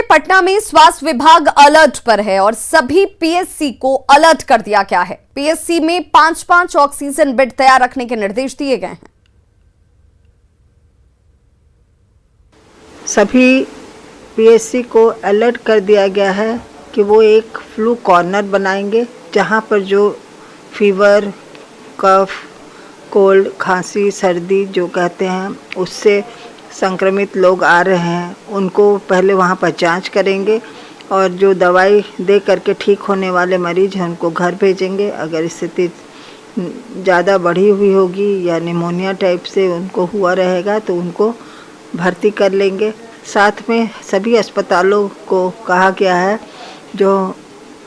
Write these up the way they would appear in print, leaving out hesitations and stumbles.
पटना में स्वास्थ्य विभाग अलर्ट पर है और सभी पीएससी को अलर्ट कर दिया गया है। पीएससी में 5-5 ऑक्सीजन बेड तैयार रखने के निर्देश दिए गए हैं। सभी पीएससी को अलर्ट कर दिया गया है कि वो एक फ्लू कॉर्नर बनाएंगे, जहां पर जो फीवर, कफ, कोल्ड, खांसी, सर्दी जो कहते हैं उससे संक्रमित लोग आ रहे हैं, उनको पहले वहां पर जांच करेंगे और जो दवाई दे करके ठीक होने वाले मरीज हैं उनको घर भेजेंगे। अगर स्थिति ज़्यादा बढ़ी हुई होगी या निमोनिया टाइप से उनको हुआ रहेगा तो उनको भर्ती कर लेंगे। साथ में सभी अस्पतालों को कहा गया है जो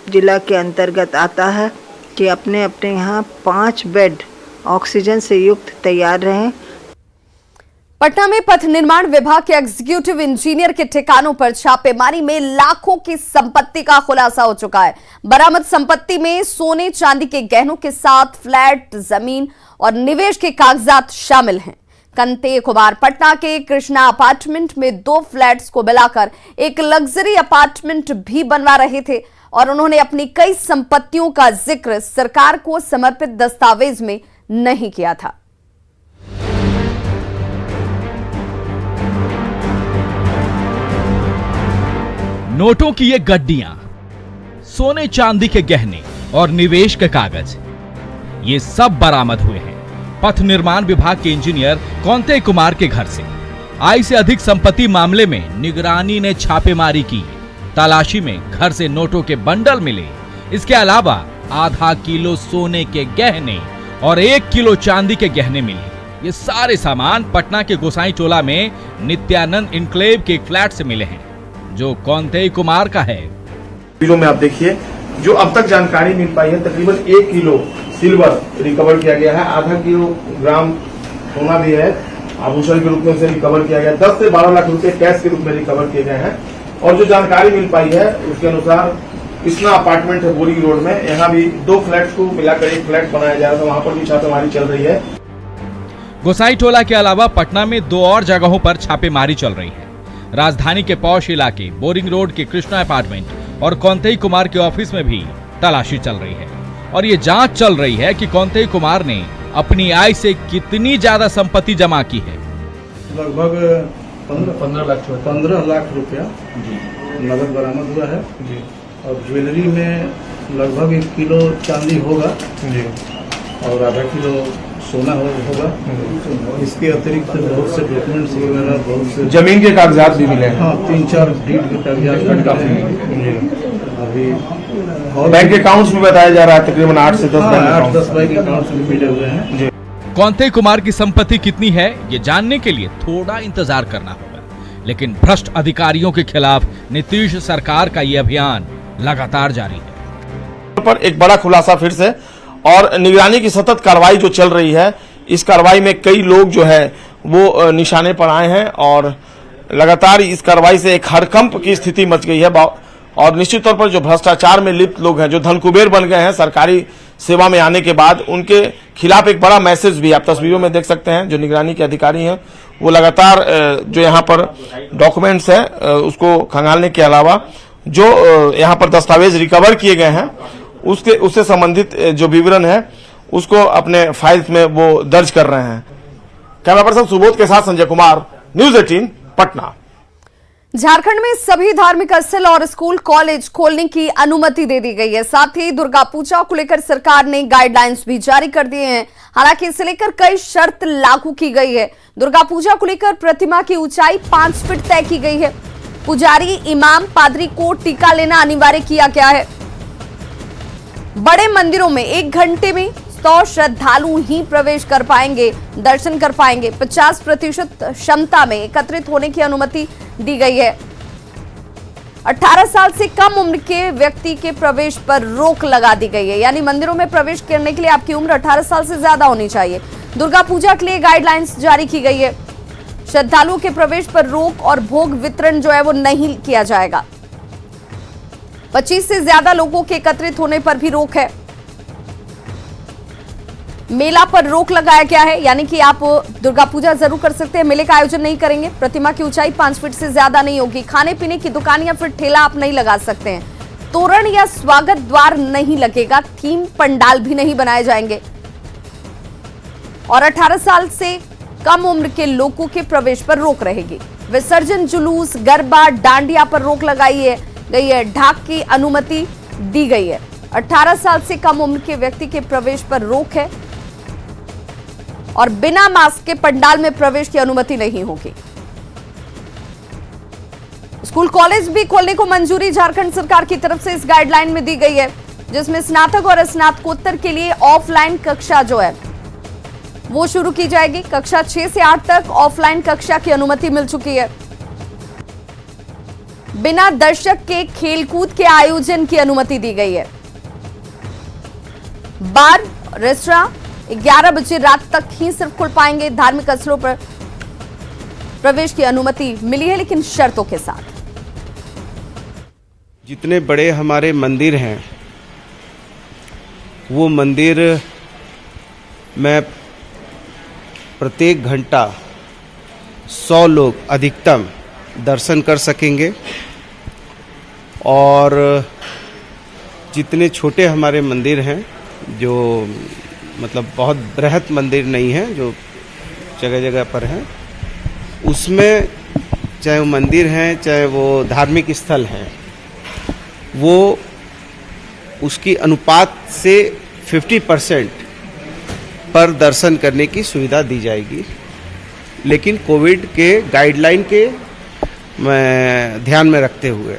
जिला के अंतर्गत आता है कि अपने अपने यहाँ 5 बेड ऑक्सीजन से युक्त तैयार रहें। पटना में पथ निर्माण विभाग के एग्जीक्यूटिव इंजीनियर के ठिकानों पर छापेमारी में लाखों की संपत्ति का खुलासा हो चुका है। बरामद संपत्ति में सोने चांदी के गहनों के साथ फ्लैट, जमीन और निवेश के कागजात शामिल हैं। कंते कुमार पटना के कृष्णा अपार्टमेंट में 2 फ्लैट्स को मिलाकर एक लग्जरी अपार्टमेंट भी बनवा रहे थे और उन्होंने अपनी कई संपत्तियों का जिक्र सरकार को समर्पित दस्तावेज में नहीं किया था। नोटों की ये गड्डियां, सोने चांदी के गहने और निवेश के कागज, ये सब बरामद हुए हैं पथ निर्माण विभाग के इंजीनियर कौंते कुमार के घर से। आय से अधिक संपत्ति मामले में निगरानी ने छापेमारी की। तलाशी में घर से नोटों के बंडल मिले। इसके अलावा आधा किलो सोने के गहने और 1 किलो चांदी के गहने मिले। ये सारे सामान पटना के गोसाई टोला में नित्यानंद इनक्लेव के एक फ्लैट से मिले हैं जो कौंते कुमार का है। किलो में आप देखिए, जो अब तक जानकारी मिल पाई है, तकरीबन 1 किलो सिल्वर रिकवर किया गया है, आधा किलोग्राम सोना भी है, आभूषण के रूप में उसे रिकवर किया गया, 10 से 12 लाख रुपए कैश के रूप में रिकवर किए गए हैं। और जो जानकारी मिल पाई है उसके अनुसार कृष्णा अपार्टमेंट है बोरिंग रोड में, यहाँ भी 2 फ्लैट को मिलाकर एक फ्लैट बनाया जा रहा था, वहां पर भी छापेमारी चल रही है। गोसाई टोला के अलावा पटना में 2 और जगहों पर छापेमारी चल रही है। राजधानी के पौष इलाके बोरिंग रोड के कृष्णा अपार्टमेंट और कौंते कुमार के ऑफिस में भी तलाशी चल रही है और ये जांच चल रही है कि कौंते कुमार ने अपनी आय से कितनी ज्यादा संपत्ति जमा की है। लगभग 15 लाख रुपया नगद बरामद हुआ है जी। और ज्वेलरी में लगभग 1 किलो चांदी होगा जी और आधा किलो सोना होगा। इसके अतिरिक्त बहुत से डॉक्यूमेंट्स वगैरह, बहुत से जमीन के कागजात भी मिले हैं। हाँ, 3-4 डीड के कागजात काफी अभी। और बैंक अकाउंट्स भी बताया जा रहा है, तकरीबन 8 से 10 बैंक अकाउंट्स भी मिले हुए हैं। कौंते कुमार की संपत्ति कितनी है ये जानने के लिए थोड़ा इंतजार करना होगा, लेकिन भ्रष्ट अधिकारियों के खिलाफ नीतीश सरकार का ये अभियान लगातार जारी है। पर एक बड़ा खुलासा फिर से, और निगरानी की सतत कार्रवाई जो चल रही है, इस कार्रवाई में कई लोग जो है वो निशाने पर आए हैं और लगातार इस कार्रवाई से एक हड़कंप की स्थिति मच गई है। और निश्चित तौर पर जो भ्रष्टाचार में लिप्त लोग हैं, जो धनकुबेर बन गए हैं सरकारी सेवा में आने के बाद, उनके खिलाफ एक बड़ा मैसेज भी आप तस्वीरों में देख सकते हैं। जो निगरानी के अधिकारी हैं वो लगातार जो यहाँ पर डॉक्यूमेंट्स है उसको खंगालने के अलावा जो यहाँ पर दस्तावेज रिकवर किए गए हैं उससे संबंधित जो विवरण है उसको अपने फाइल्स में वो दर्ज कर रहे हैं। कैमरा पर्सन सुबोध के साथ संजय कुमार, न्यूज़ 18 पटना। झारखंड में सभी धार्मिक स्थल और स्कूल कॉलेज खोलने की अनुमति दे दी गई है। साथ ही दुर्गा पूजा को लेकर सरकार ने गाइडलाइंस भी जारी कर दिए हैं। हालांकि इसे लेकर कई शर्त लागू की गई है। दुर्गा पूजा को लेकर प्रतिमा की ऊंचाई 5 फीट तय की गई है। पुजारी, इमाम, पादरी को टीका लेना अनिवार्य किया गया है। बड़े मंदिरों में 1 घंटे में 100 श्रद्धालु ही प्रवेश कर पाएंगे, दर्शन कर पाएंगे। 50% क्षमता में एकत्रित होने की अनुमति दी गई है। 18 साल से कम उम्र के व्यक्ति के प्रवेश पर रोक लगा दी गई है, यानी मंदिरों में प्रवेश करने के लिए आपकी उम्र 18 साल से ज्यादा होनी चाहिए। दुर्गा पूजा के लिए गाइडलाइंस जारी की गई है। श्रद्धालुओं के प्रवेश पर रोक और भोग वितरण जो है वो नहीं किया जाएगा। 25 से ज्यादा लोगों के एकत्रित होने पर भी रोक है। मेला पर रोक लगाया गया है, यानी कि आप दुर्गा पूजा जरूर कर सकते हैं, मेले का आयोजन नहीं करेंगे। प्रतिमा की ऊंचाई 5 फीट से ज्यादा नहीं होगी। खाने पीने की दुकान या फिर ठेला आप नहीं लगा सकते हैं। तोरण या स्वागत द्वार नहीं लगेगा। थीम पंडाल भी नहीं बनाए जाएंगे और 18 साल से कम उम्र के लोगों के प्रवेश पर रोक रहेगी। विसर्जन, जुलूस, गरबा, डांडिया पर रोक लगाई गई है। ढाक की अनुमति दी गई है। 18 साल से कम उम्र के व्यक्ति के प्रवेश पर रोक है और बिना मास्क के पंडाल में प्रवेश की अनुमति नहीं होगी। स्कूल कॉलेज भी खोलने को मंजूरी झारखंड सरकार की तरफ से इस गाइडलाइन में दी गई है, जिसमें स्नातक और स्नातकोत्तर के लिए ऑफलाइन कक्षा जो है वो शुरू की जाएगी। कक्षा 6 से 8 तक ऑफलाइन कक्षा की अनुमति मिल चुकी है। बिना दर्शक के खेलकूद के आयोजन की अनुमति दी गई है। बार, रेस्टोरेंट 11 बजे रात तक ही सिर्फ खुल पाएंगे। धार्मिक स्थलों पर प्रवेश की अनुमति मिली है, लेकिन शर्तों के साथ। जितने बड़े हमारे मंदिर हैं, वो मंदिर में प्रत्येक घंटा 100 लोग अधिकतम दर्शन कर सकेंगे और जितने छोटे हमारे मंदिर हैं, जो मतलब बहुत बृहत मंदिर नहीं है, जो जगह जगह पर हैं, उसमें चाहे वो मंदिर हैं चाहे वो धार्मिक स्थल हैं, वो उसकी अनुपात से 50% पर दर्शन करने की सुविधा दी जाएगी। लेकिन कोविड के गाइडलाइन के ध्यान में रखते हुए